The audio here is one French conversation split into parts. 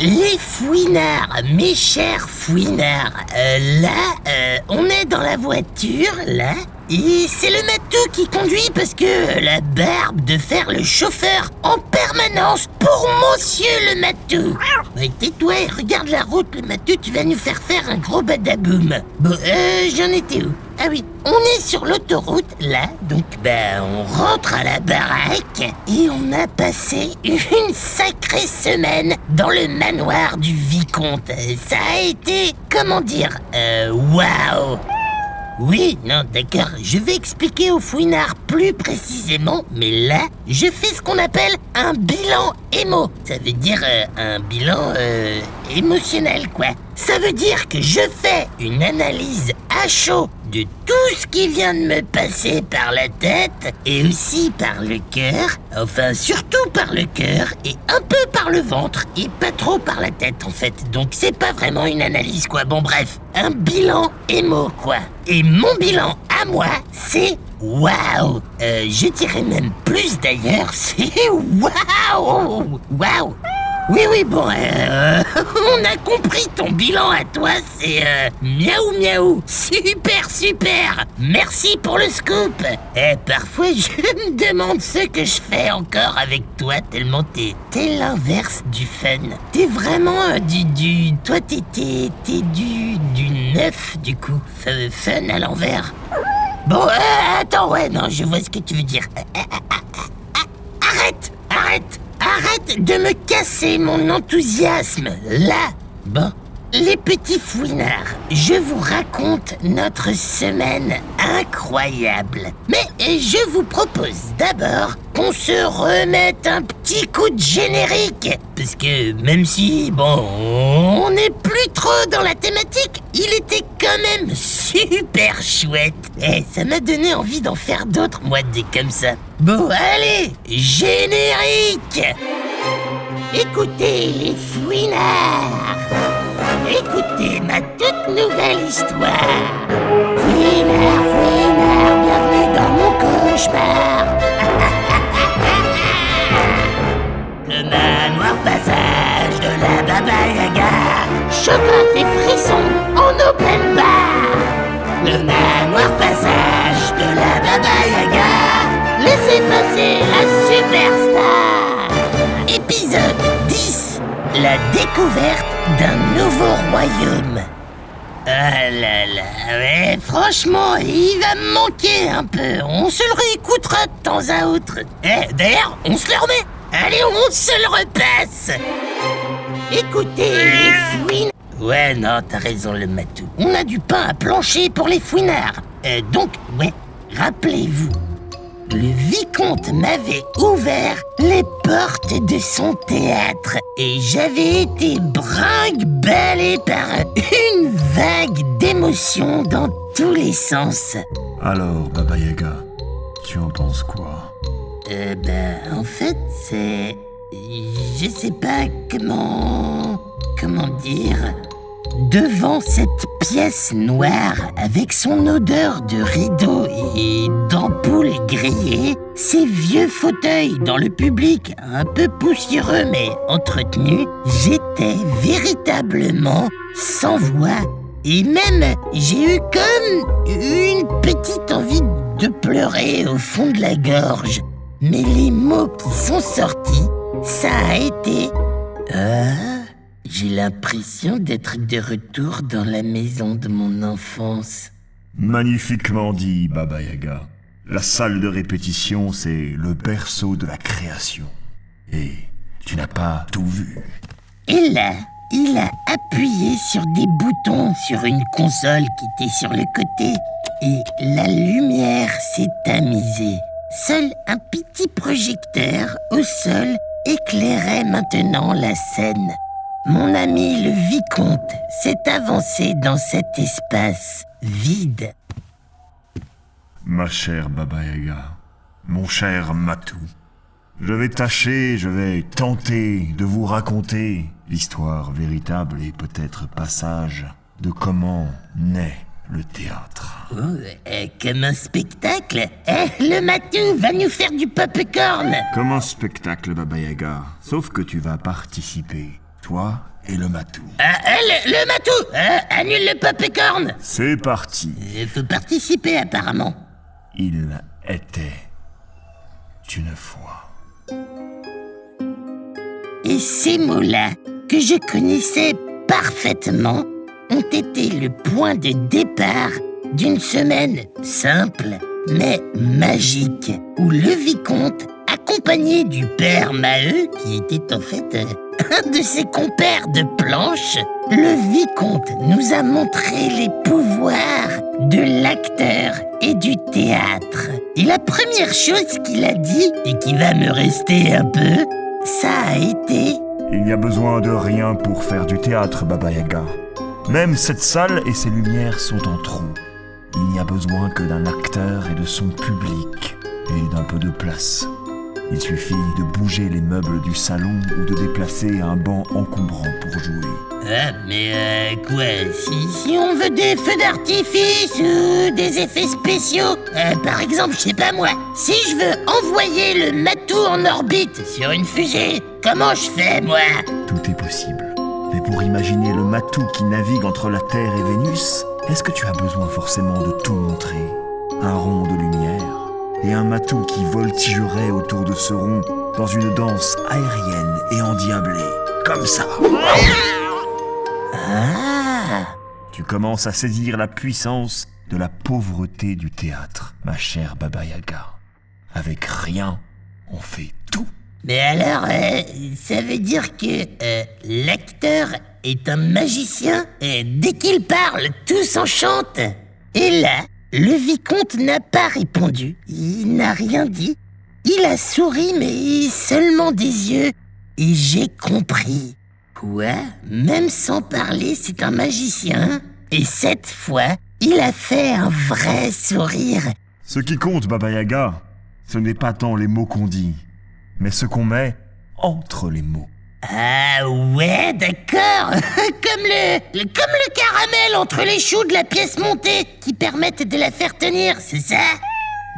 Les fouinards, mes chers fouinards, on est dans la voiture, là, et c'est le matou qui conduit parce que la barbe de faire le chauffeur en permanence pour monsieur le matou. Ouais, tais-toi et regarde la route, le matou, tu vas nous faire un gros badaboum. Bon, j'en étais où? Ah oui, on est sur l'autoroute, là, donc on rentre à la baraque et on a passé une sacrée semaine dans le manoir du vicomte. Ça a été, comment dire, waouh. Oui, non, d'accord, je vais expliquer aux fouinards plus précisément, mais là, je fais ce qu'on appelle un bilan émo. Ça veut dire un bilan émotionnel, quoi. Ça veut dire que je fais une analyse à chaud de tout ce qui vient de me passer par la tête et aussi par le cœur, enfin surtout par le cœur et un peu par le ventre et pas trop par la tête en fait. Donc c'est pas vraiment une analyse quoi, bon bref, un bilan émo quoi. Et mon bilan à moi, c'est waouh. Je dirais même plus d'ailleurs, c'est waouh. Waouh. Oui, bon, on a compris ton bilan à toi, c'est miaou miaou, super, merci pour le scoop. Parfois je me demande ce que je fais encore avec toi, tellement t'es l'inverse du fun. T'es vraiment toi t'es du neuf du coup, fun à l'envers. Bon, attends, ouais, non, je vois ce que tu veux dire. Arrête de me casser mon enthousiasme, là. Bon, les petits fouinards, je vous raconte notre semaine incroyable. Mais je vous propose d'abord qu'on se remette un petit coup de générique. Parce que même si, on n'est plus trop dans la thématique, il était quand même super chouette. Ça m'a donné envie d'en faire d'autres, moi, des comme ça. Bon, allez, générique! Écoutez les fouinards! Écoutez ma toute nouvelle histoire! Fouinards, bienvenue dans mon cauchemar! Le manoir passage de la Baba Yaga, chocolat et frissons en open bar. Le manoir passage de la Baba Yaga, laissez passer la superstar. Épisode 10, la découverte d'un nouveau royaume. Ah là là, ouais, franchement, il va me manquer un peu. On se le réécoutera de temps à autre. D'ailleurs, on se le remet. Allez, on se le repasse. Écoutez les fouinards. Ouais, non, t'as raison, le matou. On a du pain à plancher pour les fouinards. Donc, ouais, rappelez-vous, le vicomte m'avait ouvert les portes de son théâtre et j'avais été brinque-ballé par une vague d'émotions dans tous les sens. Alors, Baba Yaga, tu en penses quoi? En fait, c'est... Je sais pas comment dire... Devant cette pièce noire, avec son odeur de rideaux et d'ampoules grillées, ces vieux fauteuils dans le public, un peu poussiéreux mais entretenus, j'étais véritablement sans voix. Et même, j'ai eu comme une petite envie de pleurer au fond de la gorge. Mais les mots qui sont sortis, ça a été... J'ai l'impression d'être de retour dans la maison de mon enfance. Magnifiquement dit, Baba Yaga. La salle de répétition, c'est le berceau de la création. Et tu n'as pas tout vu. Et là, il a appuyé sur des boutons sur une console qui était sur le côté. Et la lumière s'est tamisée. Seul un petit projecteur au sol éclairait maintenant la scène. Mon ami le vicomte s'est avancé dans cet espace vide. Ma chère Baba Yaga, mon cher Matou, je vais tenter de vous raconter l'histoire véritable et peut-être passage de comment naît le théâtre. Comme un spectacle. Le matou va nous faire du popcorn. Comme un spectacle, Baba Yaga, sauf que tu vas participer toi et le matou. Le matou, annule le popcorn. C'est parti. Faut participer apparemment. Il était une fois. Et ces mots-là, que je connaissais parfaitement, ont été le point de départ d'une semaine simple, mais magique, où le vicomte, accompagné du père Maheu, qui était en fait un de ses compères de planche, le vicomte nous a montré les pouvoirs de l'acteur et du théâtre. Et la première chose qu'il a dit, et qui va me rester un peu, ça a été... Il n'y a besoin de rien pour faire du théâtre, Baba Yaga. Même cette salle et ses lumières sont en trou. Il n'y a besoin que d'un acteur et de son public, et d'un peu de place. Il suffit de bouger les meubles du salon ou de déplacer un banc encombrant pour jouer. Mais quoi, si on veut des feux d'artifice ou des effets spéciaux, par exemple, je sais pas moi, si je veux envoyer le matou en orbite sur une fusée, comment je fais, moi? Tout est possible. Mais pour imaginer le matou qui navigue entre la Terre et Vénus, est-ce que tu as besoin forcément de tout montrer? Un rond de lumière et un matou qui voltigerait autour de ce rond dans une danse aérienne et endiablée. Comme ça. Ah! Tu commences à saisir la puissance de la pauvreté du théâtre, ma chère Baba Yaga. Avec rien, on fait tout. Mais alors, ça veut dire que l'acteur est un magicien et dès qu'il parle, tout s'enchante. Et là, le vicomte n'a pas répondu. Il n'a rien dit. Il a souri, mais seulement des yeux. Et j'ai compris. Quoi? Même sans parler, c'est un magicien? Et cette fois, il a fait un vrai sourire. Ce qui compte, Baba Yaga, ce n'est pas tant les mots qu'on dit, mais ce qu'on met entre les mots. Ah ouais, d'accord. Comme le caramel entre les choux de la pièce montée qui permettent de la faire tenir, c'est ça?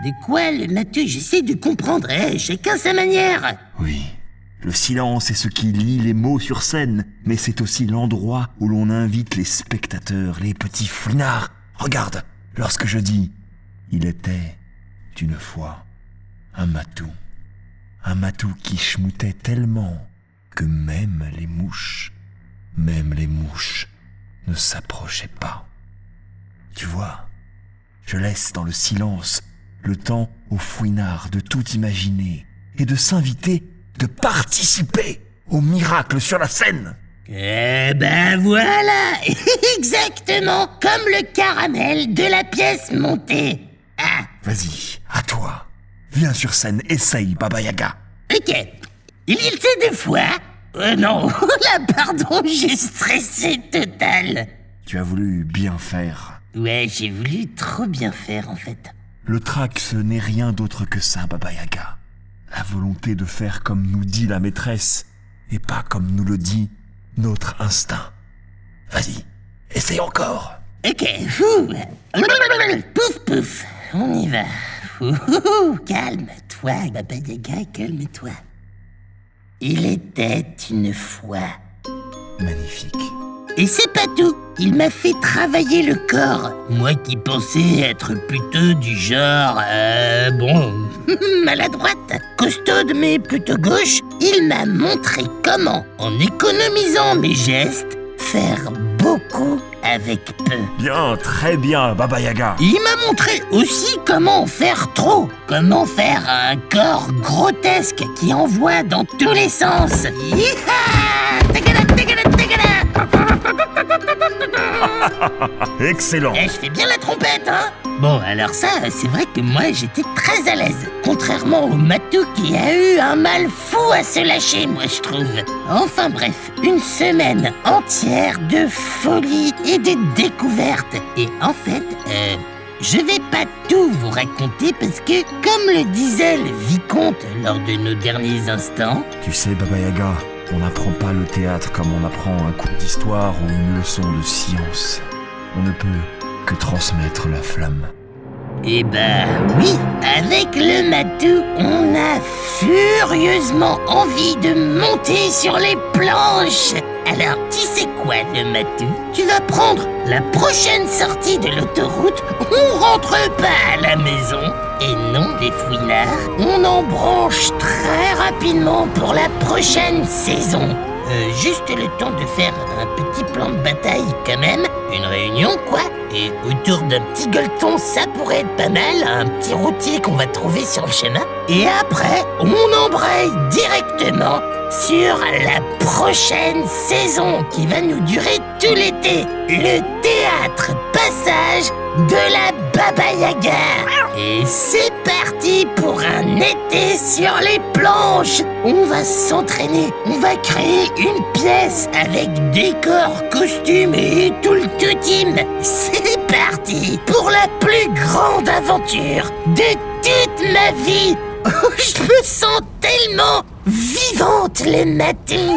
De quoi, le matou? J'essaie de comprendre, chacun sa manière. Oui, le silence est ce qui lie les mots sur scène, mais c'est aussi l'endroit où l'on invite les spectateurs, les petits fouinards. Regarde, lorsque je dis « Il était une fois un matou qui schmoutait tellement que même les mouches ne s'approchaient pas. » Tu vois, je laisse dans le silence le temps aux fouinards de tout imaginer et de s'inviter, de participer au miracle sur la scène. Eh ben voilà, exactement comme le caramel de la pièce montée. Ah, Vas-y, à toi. Viens sur scène, essaye, Baba Yaga. ok. Il y était des fois... non, là, pardon, j'ai stressé total. Tu as voulu bien faire. Ouais, j'ai voulu trop bien faire, en fait. Le trac, ce n'est rien d'autre que ça, Baba Yaga. La volonté de faire comme nous dit la maîtresse, et pas comme nous le dit notre instinct. Vas-y, essaye encore. Ok, pouf pouf, on y va. Calme-toi, Baba Yaga, calme-toi. Il était une fois. Magnifique. Et c'est pas tout, il m'a fait travailler le corps. Moi qui pensais être plutôt du genre, maladroite, costaude mais plutôt gauche, il m'a montré comment, en économisant mes gestes, faire beaucoup avec peu. Bien, très bien, Baba Yaga. Il m'a montré aussi comment faire trop, comment faire un corps grotesque qui envoie dans tous les sens. Yeeha! Tagada, tagada, tagada! Excellent. Je fais bien la trompette, hein? Bon, alors ça, c'est vrai que moi, j'étais très à l'aise. Contrairement au matou qui a eu un mal fou à se lâcher, moi, je trouve. Enfin bref, une semaine entière de folie et de découvertes. Et en fait, je vais pas tout vous raconter parce que, comme le disait le vicomte lors de nos derniers instants... Tu sais, Baba Yaga, on n'apprend pas le théâtre comme on apprend un cours d'histoire ou une leçon de science. On ne peut que transmettre la flamme. Eh ben oui, avec le matou, on a furieusement envie de monter sur les planches. Alors, tu sais quoi, le matou? Tu vas prendre la prochaine sortie de l'autoroute, on rentre pas à la maison. Et non, les fouinards, on embranche très rapidement pour la prochaine saison. Juste le temps de faire un petit plan de bataille quand même, une réunion quoi, et autour d'un petit gueuleton ça pourrait être pas mal, un petit routier qu'on va trouver sur le chemin. Et après, on embraye directement sur la prochaine saison qui va nous durer tout l'été. Le théâtre passage de la Baba Yaga. Et c'est parti pour un été sur les planches. On va s'entraîner, on va créer une pièce avec décor, costume et tout le tout-team. C'est parti pour la plus grande aventure de toute ma vie. Oh, je me sens tellement vivante, les matins.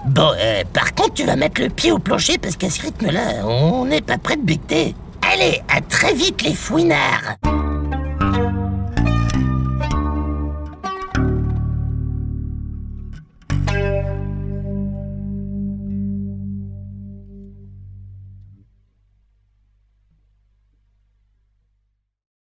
Bon, par contre, tu vas mettre le pied au plancher parce qu'à ce rythme-là, on n'est pas prêt de becter. Allez, à très vite, les fouinards.